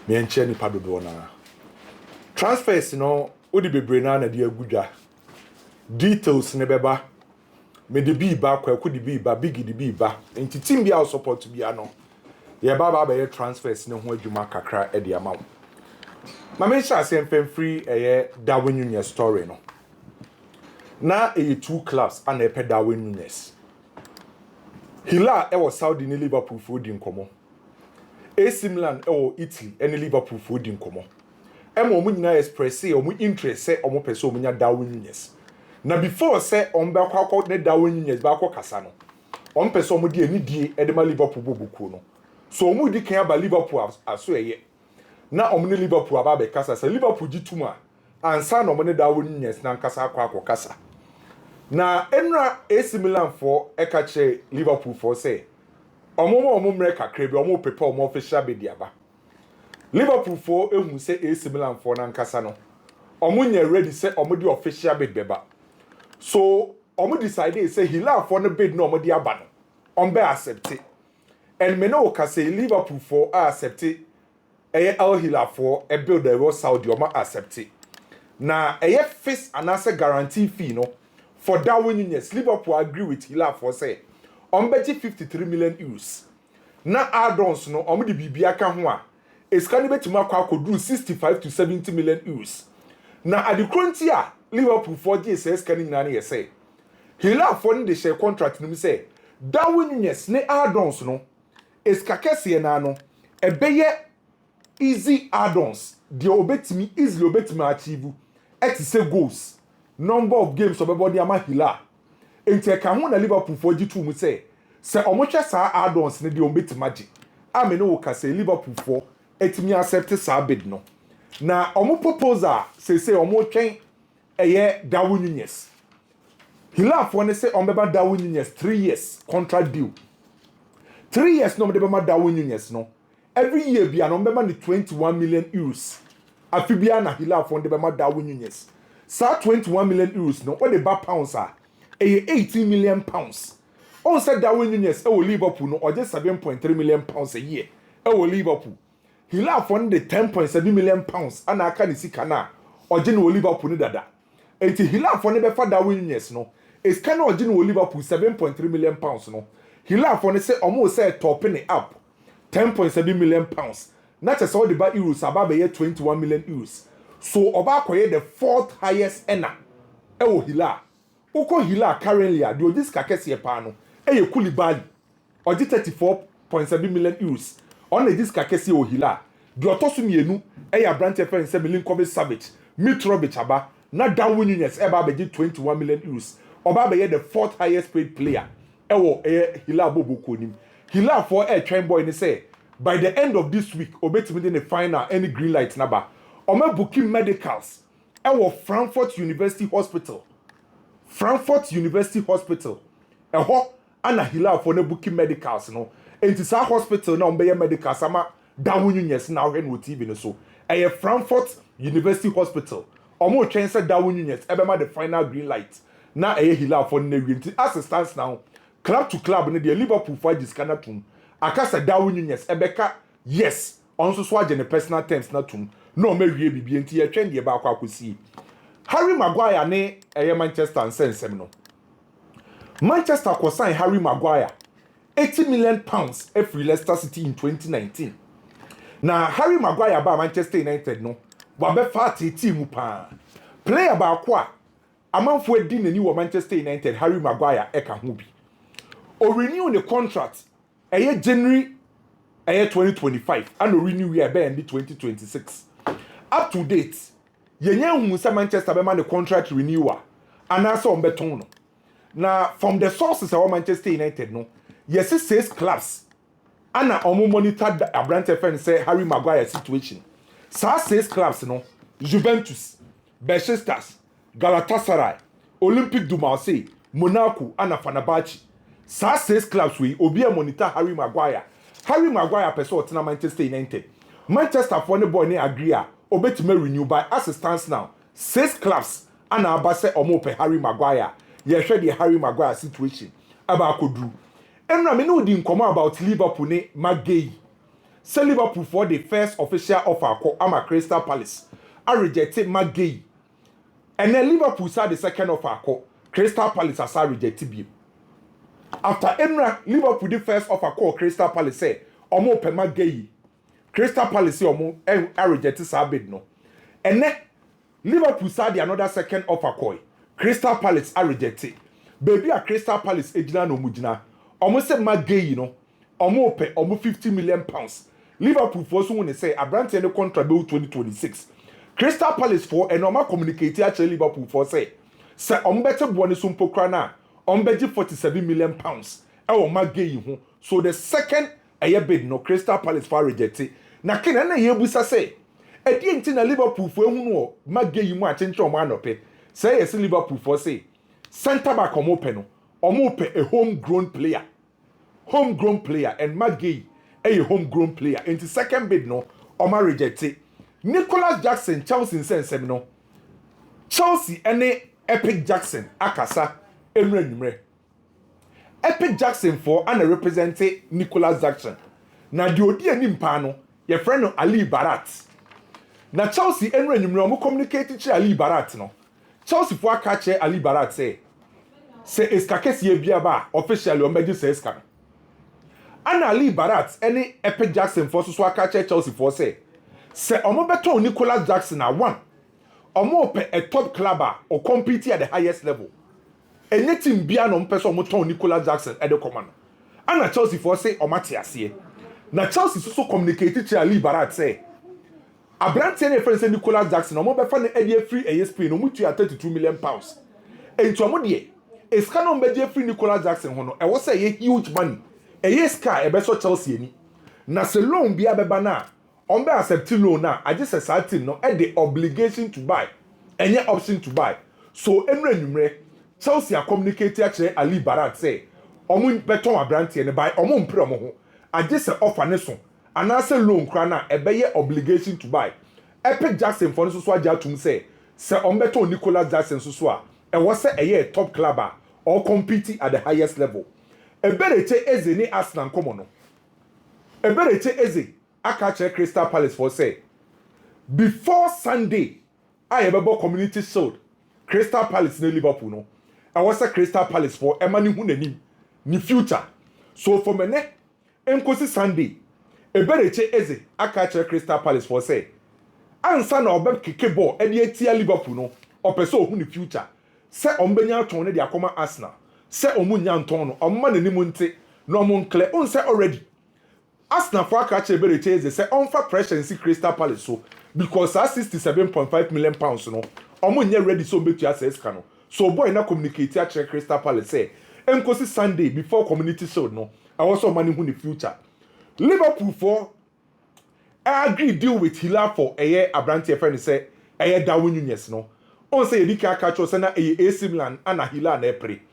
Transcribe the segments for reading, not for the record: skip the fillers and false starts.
me enche ni padodo na transfers no odi bebre na de agudwa details ne beba me de bi ba kwaku de bi ba big de bi ba enti team bia support bia no ye baba be transfers ne ho adwuma kakra e de ama wo ma me sha se free Darwin Nunez story no na two clubs and a Darwin Nunez Hila was Saudi ni Liverpool for di nkomo AC Milan Italy and Liverpool for di nkomo emo mu nyina express say omu interest say omu pese omu nya Darwin Nunez na before say on be akwa ne Darwin Nunez ba akwa kasa no on pese omu di anidie e de ma Liverpool bobuku no so omu di kan ba Liverpool aso na omu ne Liverpool aba be kasa say Liverpool gituma ansa na omu ne Darwin Nunez na nkasa akwa kasa na enra AC Milan for ekache Liverpool for say omo mreka krebi omo pepa omo official be diaba Liverpool for ehun say AC Milan for na nkasa no omo nya ready say omo di official bid beba so omo decide say Hila for no bid no omo di aba no on be accept it and me no ka say Liverpool for accept it Al Hilal for e build the Saudi omo accept it na fixed anase guarantee fee no for Darwin Nunez, Liverpool agree with Hila for say on budget 53 million euros. Na add-ons no on the bibia ka ho a esika ne betima kwa kodu 65 to 70 million euros. Na at the frontier Liverpool for GSS kan nyina na say Hila for the share contract no say Darwin Nunez ne add-ons no esika kese na no ebeye easy add-ons the obetimi easily obetimi achieve et say goals number of games obebody ama Hila enti ka ho na Liverpool for G2 mu say omohwe sa add-ons ne de ombetimaji amene wo ka say Liverpool for etimi accept sa bid no na omo proposal say omo twen Darwin Nunez Hila for ne say ombeba Darwin Nunez 3 years contract deal 3 years no de bema Darwin Nunez no every year bia no ombeba ni 21 million euros afibia na Hila for de bema Darwin Nunez sa 21 million euros no what the ba pounds are 18 million pounds on said Darwin Nunez Liverpool no or just 7.3 million pounds a year Liverpool he laugh on the 10.7 million pounds and I can see kana or general Liverpool dada he laugh on the for Darwin Nunez no it's kind of general Liverpool 7.3 million pounds no he laugh on say almost say topping it up 10.7 million pounds not as all the bad euros about 21 million euros. So oba koye the fourth highest earner Hila uko Hila currently the odis kakese pa no Koulibaly oji 34.7 million euros on the dis kakese Hila the otosu mienu brand FN 7 million Kobe Savage Mitrovic aba na Darwin Nunez eba be 21 million euros oba be the fourth highest paid player Hila boboku nim Hila for train boy ni say by the end of this week obetimi in the final any green light naba Ome booking medicals Frankfurt University Hospital. Ana Hila for ne booking medicals no. Enti sa hospital na ombe medicals ama Darwin Nunez na when with TV no so. Frankfurt University Hospital. Omo train say Darwin Nunez ebema the final green light. Na Hila for ne wi. As it stands now, club to club ne the Liverpool for this kind of tum. Akasa Darwin Nunez ebeka yes. On so agye ne personal terms na tum. No me wie bibi enti atwen de ba akwa akosi Harry Maguire ne Manchester and sensem no Manchester ko sign Harry Maguire 80 million pounds every Leicester City in 2019 na Harry Maguire ba Manchester United no wa be fa team pa player ba akwa amanfo edi nani wo Manchester United Harry Maguire eka ho bi o renew the contract January 2025 and renew year be end 2026 up to date yenye hu say Manchester be man the contract renewal and also on beton no na from the sources of Manchester United no yes 6 clubs and omo monitor the Brand FN say Harry Maguire situation sa 6 clubs no Juventus Besiktas Galatasaray Olympique de Marseille Monaco and Fenerbahce sa 6 clubs we obi a monitor Harry Maguire person na Manchester United Manchester for the boy ne agree obetime renew by as it stands now 6 clubs and abase omo Harry Maguire ye hwe the Harry Maguire situation aba kodru enra me no di nkomo about Liverpool ne Magay say Liverpool for the first official offer called Ama Crystal Palace. I rejected McGay. And then Liverpool said the second offer called Crystal Palace as I rejected him. After Emra, Liverpool the first offer called Crystal Palace say, Omo pe McGay. Crystal Palace omo I rejected Sabid no. And then Liverpool said the another second offer called Crystal Palace I rejected. Baby a Crystal Palace ejina no mujina. Omo say McGay no. Omo pe omo 50 million pounds. Liverpool for so when say Abrante any contract bill 2026. Crystal Palace for and normal communicate actually Liverpool for say omo better buone so mpokra na omo beji 47 million pounds. E o McGay ho. So the second aye bid no Crystal Palace for rejected. Na kena na ye busa say e di enti na Liverpool for ehunu o McGay mu a chenche omo anope. Say yes Liverpool for say center back omo pe no. Omo pe a homegrown player. Homegrown player and McGay a homegrown player. In the second bid no, Oma rejected. Nicholas Jackson, Chelsea sense no. Chelsea any Epic Jackson akasa emre. Epic Jackson for and represented Nicholas Jackson. Na di odi ani mpa no, ye friend no Ali Barat. Na Chelsea emre omo communicate chi Ali Barat no. Chelsea for aka che Ali Barat say eska kesi bia ba officially o meji say eska. And Ali Barat any Epic Jackson for so aka Chelsea for say omo beto Nicholas Jackson na one omo pe a top clubber or compete at the highest level. Any team bia no person omo ton Nicholas Jackson at the command. And Chelsea for say omati ase. Na Chelsea so communicate to Ali Barat say Abrante any friend say Nicholas Jackson omo be fa na e free ASP no mutu at 32 million pounds. Enti omo de eska no be free Nicholas Jackson ho no e wo say huge money. Sky ebe so Chelsea ni na se loan bia beba na on be accept loan na I just say team no e the obligation to buy enye option to buy so enre nwumre Chelsea a communicate actually Ali Barat say omo beton Abrante ne buy omo mpre omo ho I just say offer ne so anase loan kra na ebe ye obligation to buy Epic Jackson for so aja tum say on beton Nicholas Jackson so a e wo say eye top clubber or competing at the highest level. Ebereche eze ni Arsenal komo no. Ebereche eze aka che Crystal Palace for say before Sunday I ebebo community shield Crystal Palace ne Liverpool no. I was a Crystal Palace for emani hu nanim ni future. So for mene enkosi Sunday ebereche eze aka che Crystal Palace for say ansa na obem keke ball e dey tia Liverpool no opeso hu ni future. Se ombenya ton ne dey akoma Arsenal. Se omunya nton no omma nanimu nte no omunkle on say already Arsenal for aka che bereche eze say onfa pressure in Crystal Palace so because 67.5 million pounds no omunya ready so betu access ka no so boy na communicate a che Crystal Palace say enkosi Sunday before community shield no I also money who the future Liverpool for agree deal with Hilal for eye Abrante friend say eye Darwin Nunez no on say edika aka cho say na AC Milan ana Hilal na pre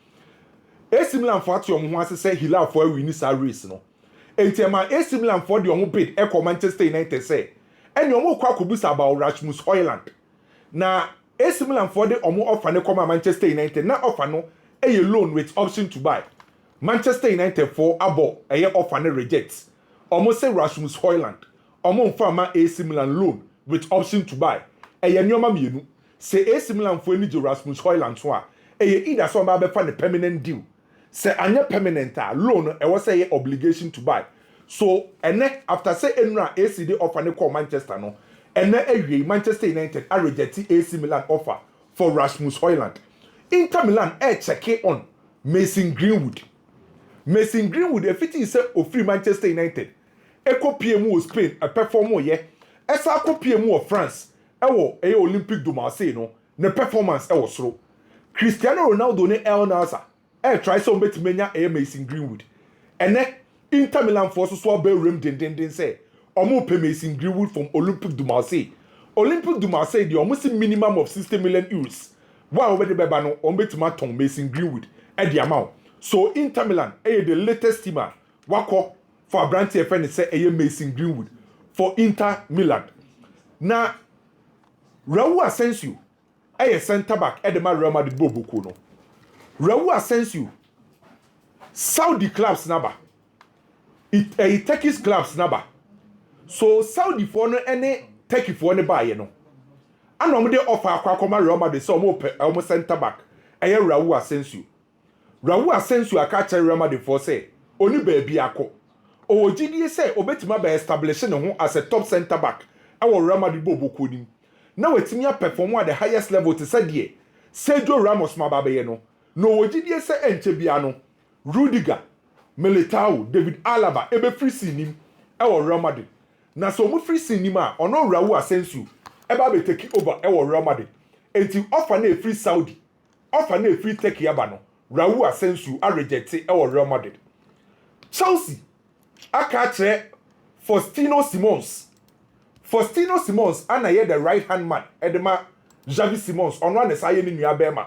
AC Milan for ati omo ho ase say Hilal for win this race no. Enti ma AC Milan for the omo bid e Manchester United say eni omo kwa kubusa about Rasmus Højlund. Na AC Milan for the omo offer ne come Manchester United na offer no a loan with option to buy. Manchester United for abo e offer ne rejects. Omo say Rasmus Højlund. Omo mfa ma AC Milan loan with option to buy. E nyoma mienu. Say AC Milan for ni Rasmus Højlund so a either so ma be fa ne permanent deal. Say anya permanent loan e was say obligation to buy. So ene after say enra AC offer ne call Manchester no ene ewie Manchester United a reject AC Milan offer for Rasmus Højlund. Inter Milan check on Mason Greenwood. Mason Greenwood if it is say free Manchester United e ko PMU Spain a perform ye esa ko PMU France e wo Olympique de Marseille no ne performance e wo soro. Cristiano Ronaldo ne El Nasser try so bet menya Mason Greenwood. Ene Inter Milan for so be rem den say omo pay Mason Greenwood from Olympique de Marseille. Olympique de Marseille the almost minimum of 60 million euros. Why over the beba no on bet ton Mason Greenwood at the amount. So Inter Milan the latest teamer wako for Abrante friend say Mason Greenwood for Inter Milan. Na Raul Asensio center back at the Real Madrid Bobo no. Raul Asensio Saudi clubs number. Turkish clubs number. So Saudi for no any Turkey for no buy no. And no dey offer akwa Real Madrid so mo center back. Eye Raul Asensio. Raul Asensio aka Real Madrid for say oni baabi akọ. O GDA say obetima be establish ne ho as a top center back. Our Real Madrid bobo nim. Na wetimi perform at the highest level to say die. Sergio Ramos mababe no. No GDA say enche bia no. Rudiger, Militao, David Alaba ebe free sinim our Real Madrid. Na so mo free sinima ono Raul Asensio eba be take over our Real Madrid. Enti offer na free Saudi. Offer na free Turkey aba no. Raul Asensio a reject our Real Madrid. Chelsea aka kire Faustino Simons ana ye the right hand man edema Xavi Simons ono na say ni nua bema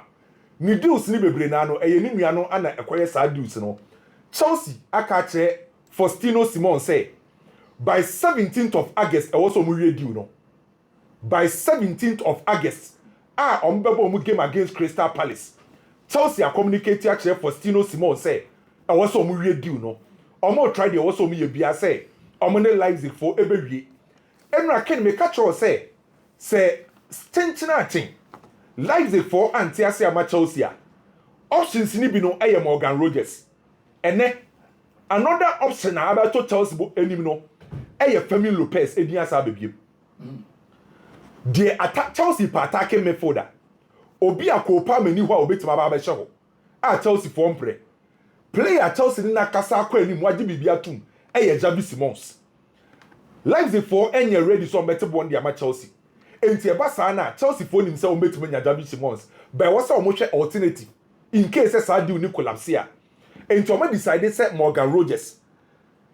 ni deals ni bebre na no eye ni nua no ana ekoye sa deals no Chelsea aka kire Faustino Simons say by 17th of August e also mu wie deal no by 17th of August ombebo mu game against Crystal Palace Chelsea a communicate kire Faustino Simons say e also mu wie deal no omo try dey also mu ye bia say omo ne Leipzig for ebewie enra ken me catch or say stinchina thing Leipzig for anti-Asia ama Chelsea options ni bi no eye Morgan Rogers ene another option na about to Chelsea bo enim no eye Fermin Lopez ediasa abebiem the attack Chelsea pa attack midfielder obi akopa mani ho a obetima ba be hye ho Chelsea for mpre player Chelsea ni na kasa akwa anim wagi bibia tum eye Xavi Simons Leipzig for any ready so better bond the Chelsea. Enti eba sa na Chelsea for nim say o betumi nya Xavi Simons. But what say o mo hwe alternative in case say deal ni collapse here. Enti o ma decide say Morgan Rogers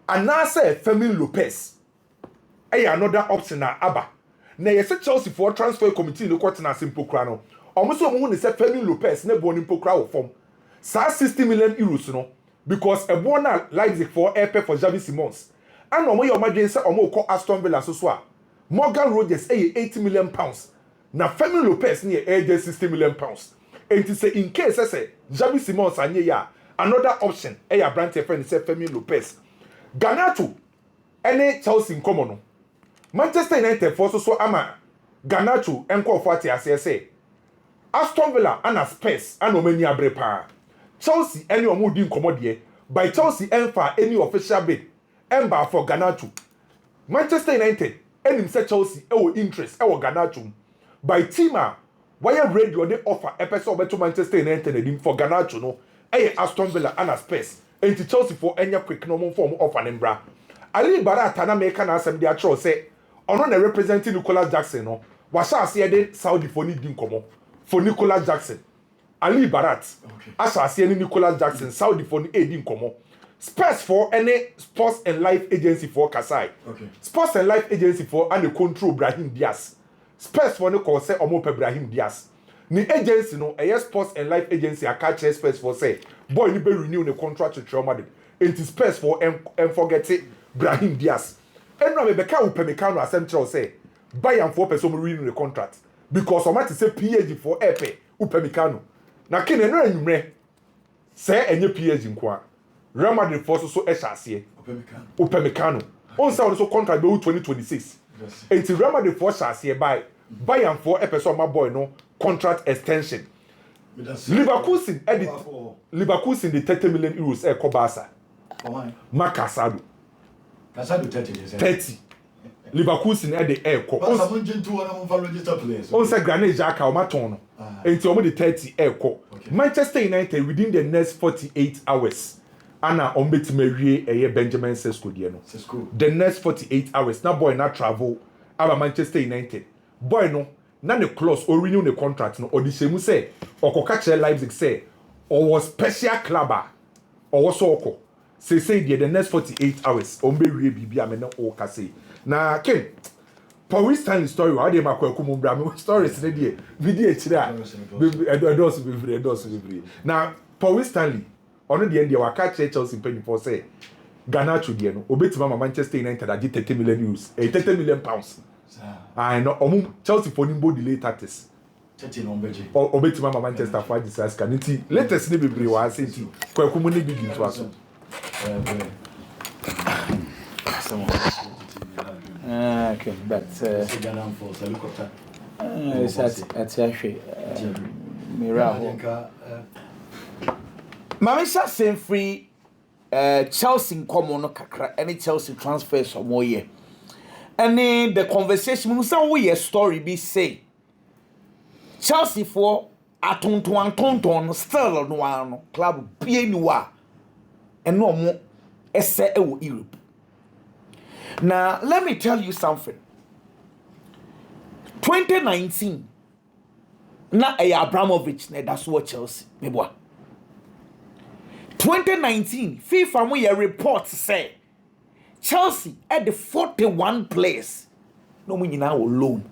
and now say Fermin Lopez. Another option na aba. Na ye say Chelsea for transfer committee no kwat na simple kra no. O mo so mo hu ni say Fermin Lopez na bo ni pokra wo form. Sa 60 million euros no because e bo na Leipzig for airpay for Xavi Simons. And omo your margin say omo call Aston Villa so a Morgan Rogers 80 million pounds na Fermin Lopez near 60 million pounds and to say in case say Xavi Simons anye ya another option brand friend say Fermin Lopez Garnacho any Chelsea in common no Manchester United for so ama Garnacho enko for ati say Aston Villa and Spurs and omani abrepa Chelsea any omo di nkomo de by Chelsea enfa any official bid Emba for Garnacho. Manchester United enim say Chelsea interest Garnacho. By teamer why ready or they offer episode to Manchester United edim for Garnacho no Aston Villa and Spurs and to Chelsea for any quick normal form of an embra. Ali Barata na make an asem dia tro say ono na representing Nicolas Jackson no washa ase de Saudi for need nkomo for Nicolas Jackson. Ali Barat asha ase ni Nicolas Jackson Saudi for ni edi nkomo. Spurs for any sports and life agency for Kasai. Okay. Sports and life agency for and control Brahim Diaz. Spurs for no call say omo pe Brahim Diaz. Ni agency no sports and life agency a catch Spurs for say boy ni be renew the contract to Real Madrid. It is Spurs for and forget it Brahim Diaz. Enra me beka upemekano asem say buy am for person renew the contract because o ma say PSG for epe upemekano. Na ken enra enwumre say enye PSG nko Real Madrid force so eshase upemekano on say also contract be 2026 enti Real Madrid force shase buy am for episode my boy no contract extension Leverkusen the 30 million euros e Barca Casado 30 Leverkusen the air ko on say Granit Xhaka o maton no enti o the 30 air ko Manchester United within the next 48 hours Anna ombetimewie Benjamin Sesko die no. The next 48 hours na boy na travel aba Manchester United. Boy no na the clause or renew the contract no odisemu say okoka kire Leipzig say or was special clubber or was oko. Say the next 48 hours ombewie bibia me na o ka say. Na Ken Paul Stanley story wa dey makwa kumu bra me stories na dey video chire a edos be na Paul Stanley ono de end waka Chelsea penny for say Garnacho de no obetima Manchester United agi 30 million euros 30 million pounds no Chelsea for nimbo delay tactics 30 no beje obetima Manchester for disaster kaniti latest ne bebre wa say ti kwakumu ne big into aso Okay, but it's at actually Mira. Mamisha same free Chelsea in common kakra any Chelsea transfers or more year. And then the conversation we a story be say Chelsea for atonton still no one club be noa and no more esse Europe. Now let me tell you something. 2019 na Abramovich na that's what Chelsea me boy. 2019 FIFA mo your report say Chelsea at the 41 place. No money now alone.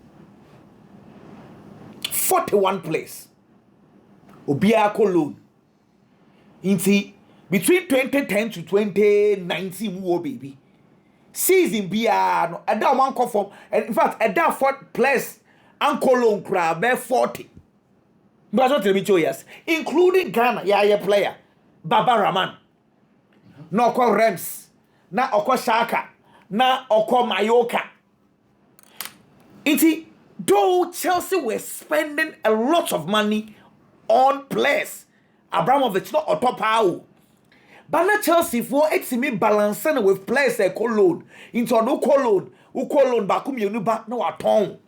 41 place. Obiako loan. Inti between 2010 to 2019 wo baby. Season bia no ada one call from in fact ada 4 place uncle loan cra be 40. But what tell me yes, including Ghana yeah player Baba Rahman. No call Rems. Na oko Shaka, na oko Mayoka. Iti, though Chelsea were spending a lot of money on players, Abramovich not on top how. But na Chelsea for it's me balancing with players they call loan into no call loan bakum you back no at all.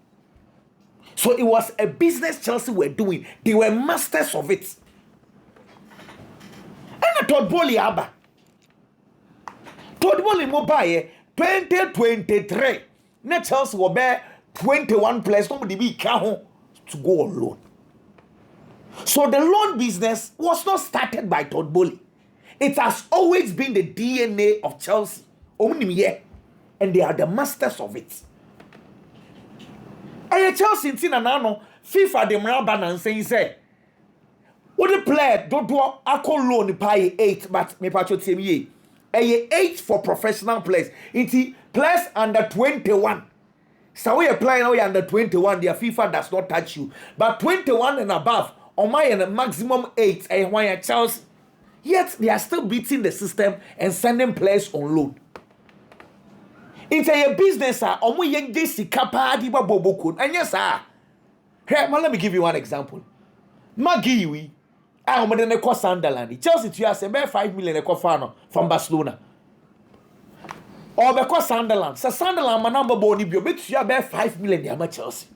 So it was a business Chelsea were doing. They were masters of it. And I thought Boli Abba. Todd Mobile 2023. Net Chelsea will bear 21 players. Nobody be to go on loan. So the loan business was not started by Todd Bowley. It has always been the DNA of Chelsea. And they are the masters of it. And Chelsea in Nano, FIFA de Mraban saying say, what the player don't do a loan pay 8, but me pacho TME. 8 for professional players. It's players under 21. So we are playing now under 21. Their FIFA does not touch you. But 21 and above, on my maximum 8, and why Chelsea. Yet they are still beating the system and sending players on loan. It's a business, and yes, sir. Here, let me give you one example. Magiwi. I'm going to cost Sunderland. Chelsea to us about 5 million from Barcelona. Or because Sunderland. So Sunderland, my number boni bio. Bet you about 5 million. I'm Chelsea.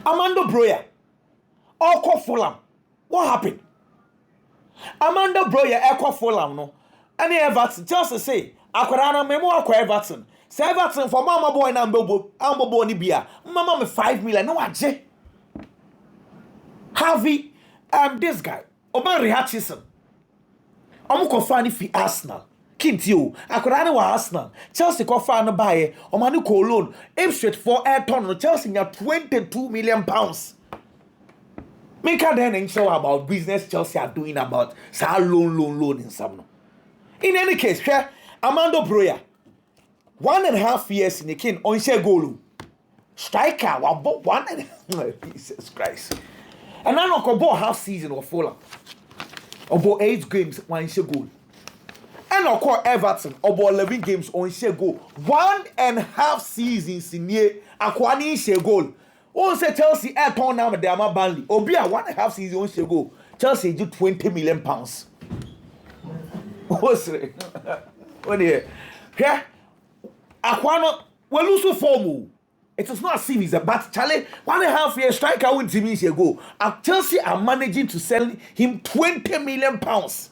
Amanda Broya. Or call Fulham. What happened? Amanda Broya. Call Fulham. No. And Everton. Chelsea say. Akorana memo akwa Everton. Say Everton for mama boy number boni bia. Mama me 5 million. No aje. Harvey. This guy, Omar Hutchison. I'm confirmed fi Arsenal. Kintio, I could wa Arsenal. Chelsea confirmed buy Omanu loan. Aim straight for Ayrton. Chelsea got 22 million pounds. Make a then show about business Chelsea are doing about loan in some. In any case, here, Amanda Broya, 1.5 years in the king on share goal. Striker, 1.5 Jesus Christ. And I don't go half season or Fulham. About 8 games, 1 share goal. And I call Everton about 11 games on share goal. 1.5 seasons in year, I call share goal. Also Chelsea air turn now with their Burnley. Obia 1.5 season on share goal. Chelsea do 20 million pounds. What's it? What here? Yeah. Aquano will lose form. It is not a series, but Charlie, 1.5 year striker went to me ago. Chelsea are managing to sell him 20 million pounds.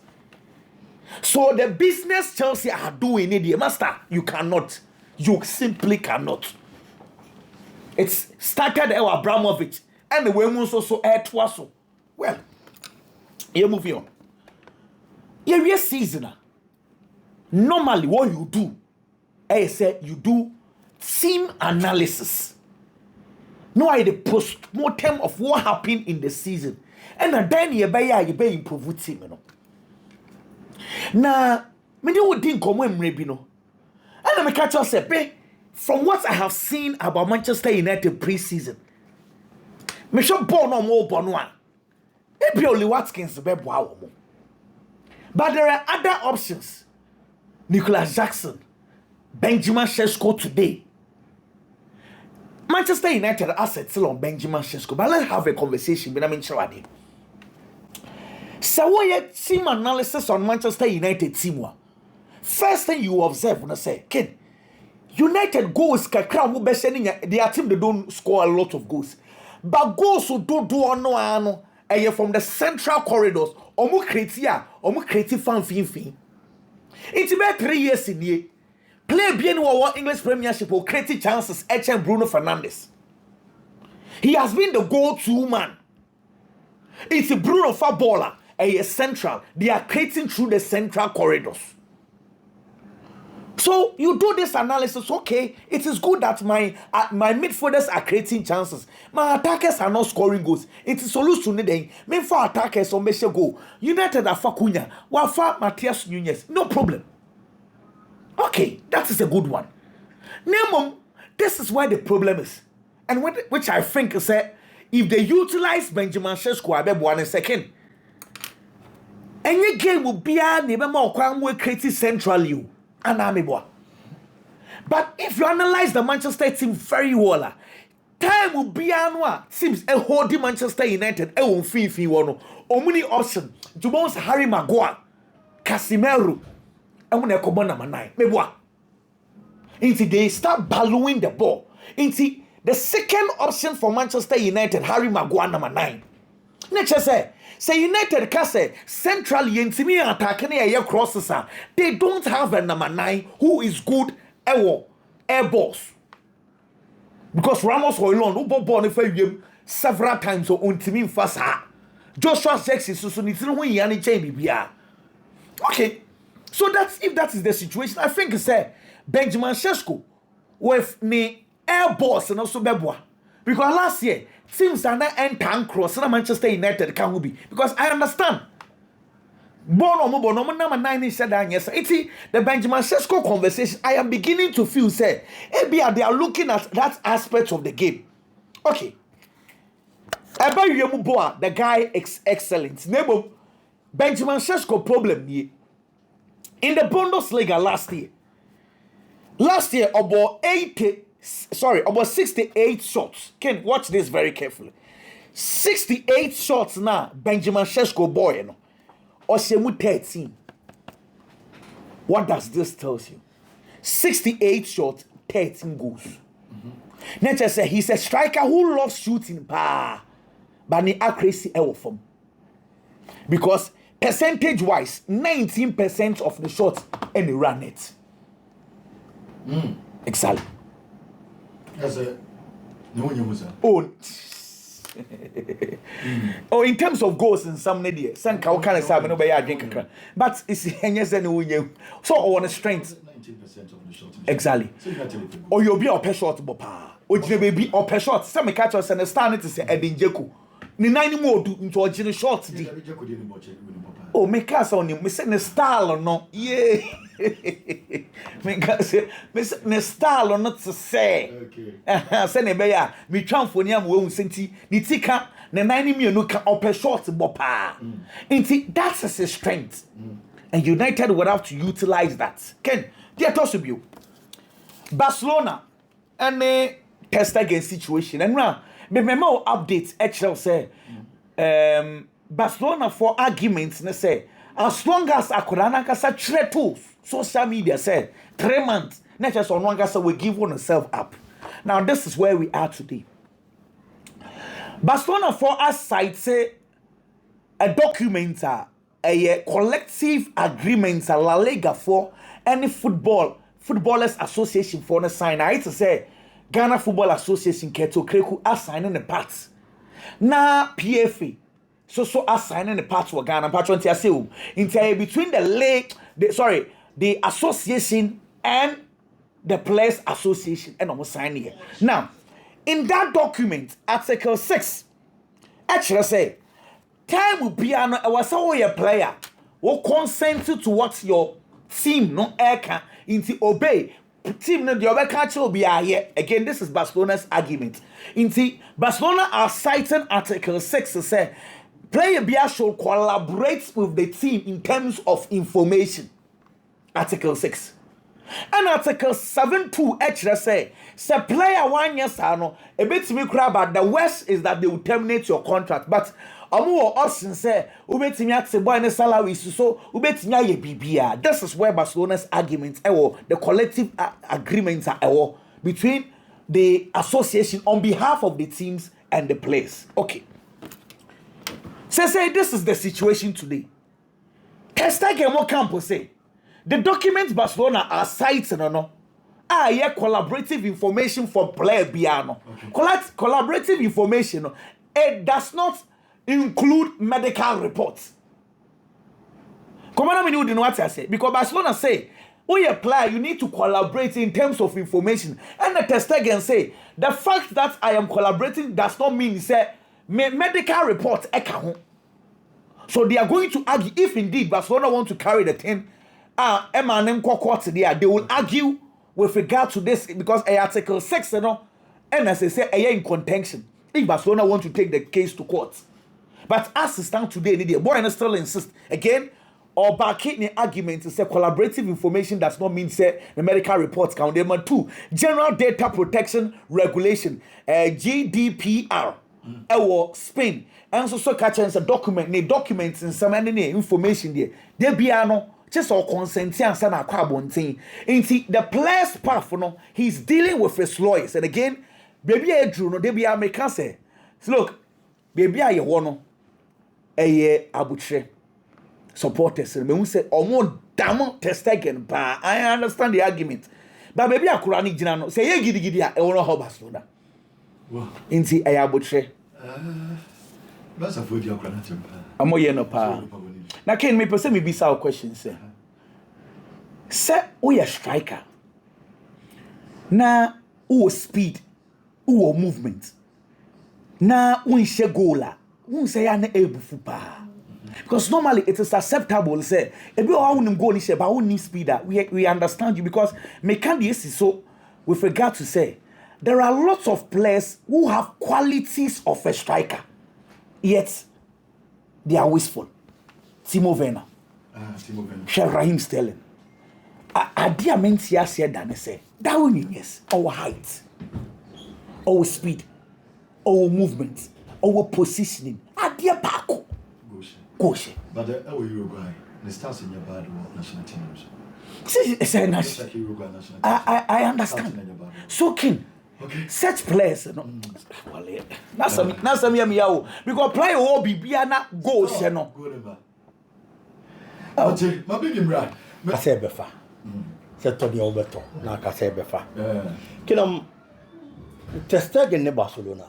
So the business Chelsea are doing it, master, you cannot. You simply cannot. It's started our Abramovich and the women's also air twasso. Well, you're moving on. You're seasoner. Normally, what you do, I say you do team analysis. No, I the post-mortem of what happened in the season. And then you be improve team, you know. Now, me do think come maybe no. And I catch us from what I have seen about Manchester United pre-season. Me show ball no more bonwa. Maybe only Watkins be boa. But there are other options. Nicholas Jackson, Benjamin Sesko today. Manchester United assets still on Benjamin Sesko, but let's have a conversation. But I mean, so what your team analysis on Manchester United team? First thing you observe when I say, Ken, United goals kakra mo be sending their team they don't score a lot of goals. But goals so do ano from the central corridors, omo create fan fin. It's about 3 years in here. Play bien in English Premiership or create chances HM Bruno Fernandes. He has been the go-to man. It's a Bruno footballer, a central. They are creating through the central corridors. So you do this analysis, okay? It is good that my midfielders are creating chances. My attackers are not scoring goals. It is solution today. Me for attackers on Messi goal. United are for Cunha. Wafa Matthias Nunes. No problem. Okay, that is a good one. Nemo, this is where the problem is, and which I think is if they utilize Benjamin Sesko abeg 1 second, any game will be a never more creative centrally. But if you analyze the Manchester team very well, time will be anwa seems a holding Manchester United a won fi one omuni option to bounce Harry Maguire, Casemiro, and when they come on number 9 meboa until they start ballooning the ball into the second option for Manchester United, Harry Maguire number 9. Nature say United can say centrally intimi attacking air crosses. They don't have a number 9 who is good air balls. Because Ramos or Elon who bought for several times so intimi fast. Joshua Jackson so need to know when you change. Okay, so that's if that is the situation. I think Benjamin Sesko with me air balls and also beboa. Because last year teams are not end tank cross and Manchester United can be because I understand. Bono number 9 said that yes. It's the Benjamin Sesko conversation. I am beginning to feel say they are looking at that aspect of the game. Okay. The guy excellent. Name Benjamin Sesko problem here. In the Bundesliga last year about 68 shots. Ken, watch this very carefully. 68 shots now, Benjamin Sesko boy, you know. Oshemu 13. What does this tell you? 68 shots, 13 goals. Nature say he's a striker who loves shooting, but the accuracy from. Because percentage-wise, 19% of the shots and they run it. Exactly. Oh, in terms of goals in some media, some kind of say no be drink. But it's so on a strength. 19% of the shots. Exactly. So you tell it. Or you'll be a shot, bopa. Or you may be a shot. Some catch us and stand it to say Edin Jeku. Ni 9 more do into a general shot. Oh, make us on him. We say the style or not. Yeah. Make us say the style or not to say. Okay. Send a bear. Me transfer niam we senti. Ni tika na 9 million no can upper shot bopa. Inti that's his strength. And United would have to utilize that. Ken, they are to you. Barcelona and a test against situation. And now, me more updates actually say Barcelona for arguments and say as long as Akurana kasa tre tools, social media say 3 months, not just on one kasa we give oneself up. Now this is where we are today. Barcelona for us side say a document a collective agreement La Liga for any footballers association for the sign. I to say Ghana Football Association Keto Kreku assigning the parts. Na PFA so assigning the parts for Ghana patron in between the association and the players association and almost sign here. Now, in that document, Article 6 actually say time will be an was a player will consent to what your team no air into obey team no the other country will be here again. This is Barcelona's argument. Into Barcelona are citing Article 6 to say player Bia should collaborate with the team in terms of information. Article 6. And Article 7.2 actually say player 1 year sano a bit me crab but the worst is that they will terminate your contract. But more option say ubetimi at boy and salary so ubetimi ye BBA. This is where Barcelona's arguments the collective agreements are between the association on behalf of the teams and the players. Okay. Say this is the situation today. Testagemo Campo say the documents Barcelona are citing no. Collaborative information for player Biano. Collaborative information, it does not include medical reports. Commander, you know what I say? Because Barcelona say, when you apply, you need to collaborate in terms of information. And the Testegen say, the fact that I am collaborating does not mean, say, medical reports. So they are going to argue, if indeed Barcelona want to carry the thing, they will argue with regard to this because Article 6, and as I say, in contention. If Barcelona want to take the case to court. But as it stands today, the boy still insist again, or back in the argument to say collaborative information does not mean say the medical reports count. Number 2, General Data Protection Regulation, GDPR, Spain, and so catch a document, the documents and some information there. There be no. Just all consent and sana carbon thing. The player's path, he's dealing with his lawyers. And again, baby, I drew no, baby, I make say, look, baby, I want a abutre supporters. And we say, oh, more damn test again. I understand the argument. But baby, I could run it. Say, yeah, giddy, I want to hold Barcelona. Inti a abutre. That's a food you're going to. I'm more no pa. Now, can me person me be our question, sir? Sir, we a striker. Now, who speed, who movement. Now, we share goaler. We say I'm able to pa. Because normally it is acceptable, say, if you are going goal, but who need speeder. We understand you because me can't be so. With regard to say, there are lots of players who have qualities of a striker, yet they are wasteful. Timo Werner. Raheem Sterling. Adia mentia said that say that winning yes, our height, our speed, our movement, our positioning. Adia Paco. Goshe. But how are you going? The stars in your bad national teams. I understand. So King. Okay. Such players, no. That's some yao because player will be na go no. My big imra. I say befa. Say to the obeto. Na ka say befa. Kinam Testegen ne Barcelona.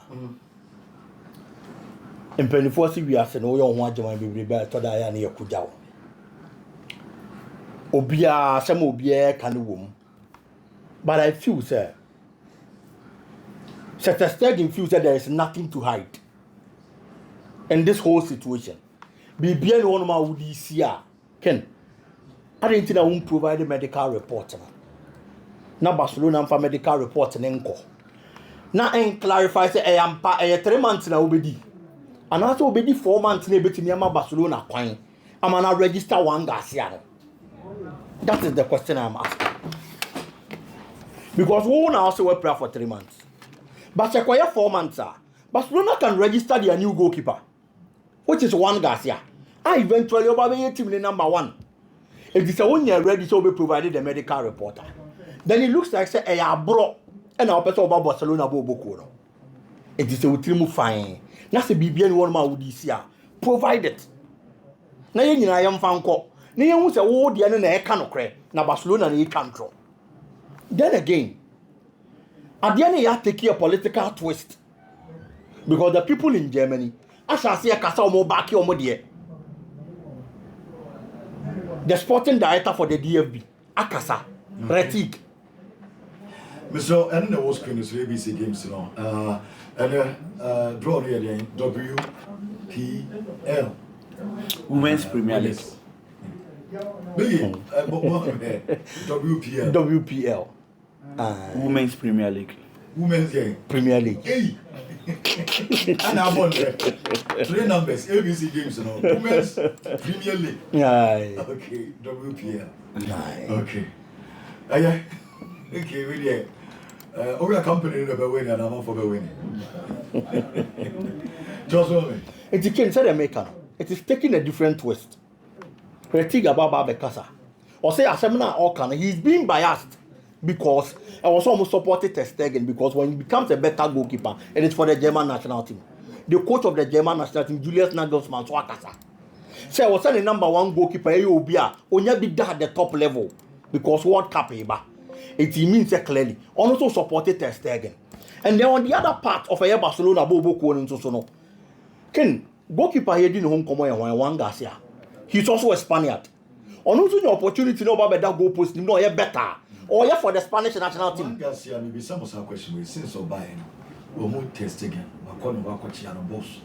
Mpenifo si wiase no yo ho agyeman bebrebe to da ya na yakugyawo. Obia some obia kan wom. But I feel say Testegen feels that there is nothing to hide in this whole situation. Bibia no one ma wudi sia Ken. I didn't think I won't provide a medical report. Now Barcelona for medical report nko. Now and clarify say I am 3 months na obedi. And also obedi 4 months na betimi ama Barcelona kwan. Am na register one Garcia. That is the question I'm asking. Because who now also will play for 3 months. But check 4 months. Barcelona can register their new goalkeeper, which is one Garcia. I eventually over team number 1. If it's a 1 year ready, so we provided the medical reporter. Then it looks like say a bro and our person about Barcelona Bobocoro. It is a team fine. That's a BBN one man with this year. Provided. Now you am found call. Now you say, oh, the end of cannot cry. Now Barcelona need control. Then again, at the end, you have to take a political twist. Because the people in Germany, I shall see a casa more back your money. The sporting director for the DFB, Akasa, Retik. Mr. And the was screen is ABC games, you know. And draw here again, WPL. Women's Premier League. WPL. WPL. Women's Premier League. Women's game. Premier League. Hey. And I'm on there. 3 numbers, ABC games, you know. Women's Premier League. Aye. Okay, WPL. Aye. Okay. Yeah. Okay, really. Over a company in the Bewin and I'm for Bewin. Just me. It can say American. It is taking a different twist. Critique about Babekasa. Or say Asemna Okan, he's being biased because I was almost supported Ter Stegen because when he becomes a better goalkeeper, it is for the German national team. The coach of the German national team, Julius Nagelsmann, Swakasa. Say I was the number one goalkeeper, Obia, only be at the top level because World Cup, it means clearly. Also supported Ter Stegen. And then on the other part of a Barcelona, Bobo Konen to Sono. Ken, goalkeeper here didn't home come one Garcia. He's also a Spaniard. On also the opportunity to know about that goal post, no, better. Or for the Spanish national team. Garcia, maybe some of our questions since or buying. Or more test again. According to Wakochiano boss.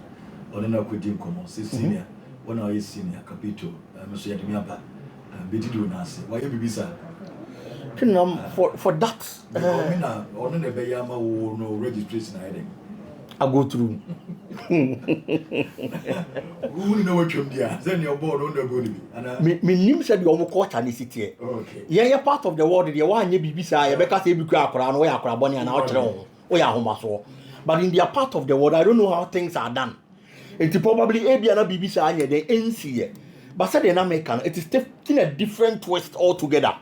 Or then I could do come on, senior. When I is senior, Capito, Monsieur Yadimiaba, and Betty Dunasi. Why you be sir? For that, or the Bayama will no registration hiding. I go through. Who know what you're doing? Then your board on the good. Me name said you almost caught an city. Okay. Yeah, part of the world, the one you be beside, because you be around where I bonnie and out where I home. But in their part of the world, I don't know how things are done. It's probably a BBC and the NCA. But said in American, it is taking a different twist altogether.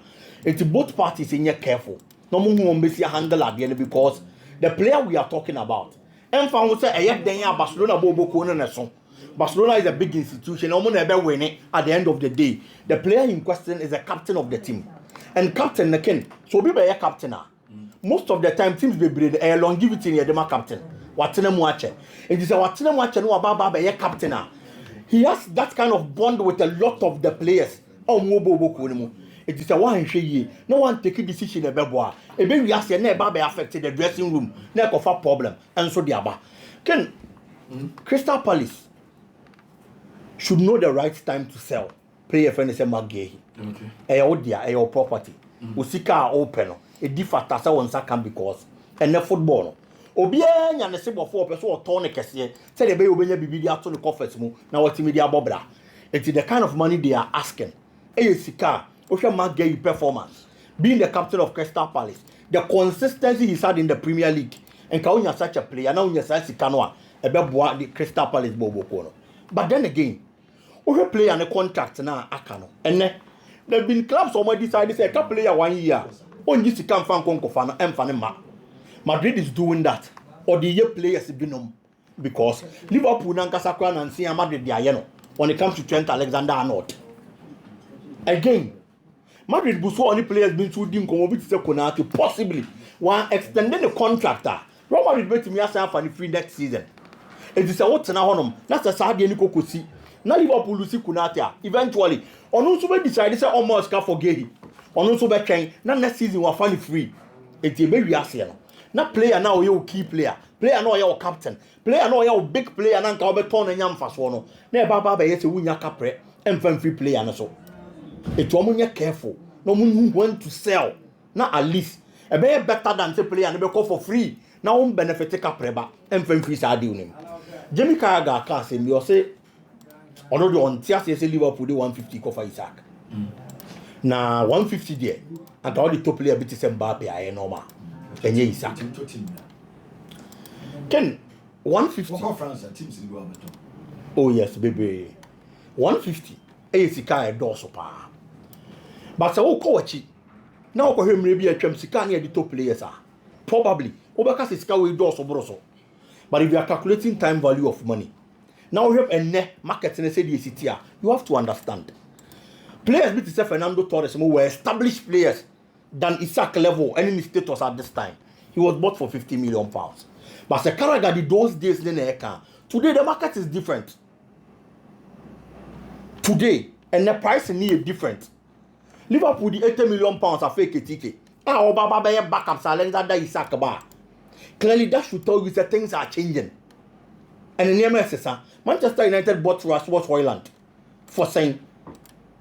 It's both parties in here careful. No more who will handle at the end because the player we are talking about. And found say Barcelona Bobo Kono. Barcelona is a big institution. No one ever win it at the end of the day. The player in question is the captain of the team. And captain Naken, so be a captain. Most of the time teams be bring a longevity in the captain. Watena Muache. It is a Watena Muache no about a captain. He has that kind of bond with a lot of the players. Oh, Mobo Kono. It is a one she no one take a decision a beboa. A baby has never be affected the dressing room, neck of a problem, and so the abba. Can Crystal Palace should know the right time to sell. Player friend is a magay. Okay. A property. Usika open. A different tasa on second because and the football. Obien and the symbol for person or tonic say the baby will be to the coffers now what media bobra. It is the kind of money they are asking. Sika. Magay performance, being the captain of Crystal Palace, the consistency he's had in the Premier League, and Kaunya such a player, now you're such a canoa, the Crystal Palace Bobo Kono. But then again, we play on a contract now, Akano, and there have been clubs already decided to say, a player 1 year, on this come from Concofana and Fanema. Madrid is doing that, or the year players have been because Liverpool and Casacran and Sia Madrid, they are when it comes to Trent Alexander-Arnold. Again, Madrid Busso only players been through Dim Komovic Konati, possibly one extending the contractor. Roma will bet me as for the free next season. It is a what's an honor, that's a Sadia Nico Kusi. Now Liverpool Lucy Kunatia. Eventually, on also decided to almost for Gay. On also back train, not next season was funny free. It's a baby Asian. Not player now, you key player. Player now, your captain. Player now, your big player, and Calberton and Yam Faswano. Never Baba yet to win your capre and free player and so. It's woman careful. No one who want to sell. Not at least. A better than to play and be call for free. Now one benefit take a preba and free side doing. Jamie Carragher can't say me or say although on Thursday say Liverpool do 150 for Isak. Now 150 there. And all the top player bit is Mbappe I normal. And yeah Isak. Ken 150 France teams in Guatemala. Oh yes baby. 150. Sika door sopa. But so coach now ko him maybe a twam sika near the top players are. Probably. Obaka sika we door so broso. But if you are calculating time value of money, now we have a net market and say the city, you have to understand. Players with Fernando Torres were established players than Isak level any status at this time. He was bought for 50 million pounds. But the Carragher did those days in the today the market is different. Today, and the price is different. Liverpool the 80 million pounds are fake ticket. Baba backup Alexander Isak bar. Clearly that should tell you that things are changing. And in the MLS, Manchester United bought Rasmus Højlund for saying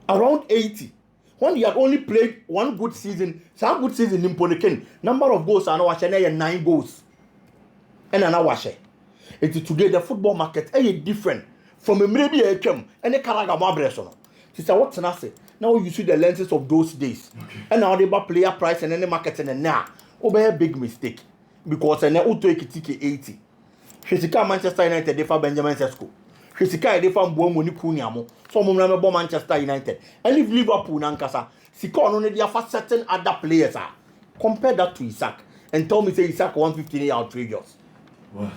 around 80. When he had only played one good season, some good season in Poniken, number of goals are now 9 goals. And an hour share. It is today the football market is different from a maybe a chem and a Carragher Mabresono. She said, what's an asset? now you see the lenses of those days. And now they buy player price and then the market and now over a big mistake because and then auto ticket 80. Hesika Manchester United they for Benjamin Sesko. Hesika they for Mbuomo ni Kuniamo. So mo remember Manchester United. And if Liverpool nankasa, Sika on only there for certain other players. Compare that to Isak and tell me say Isak 150 outrageous. Wow.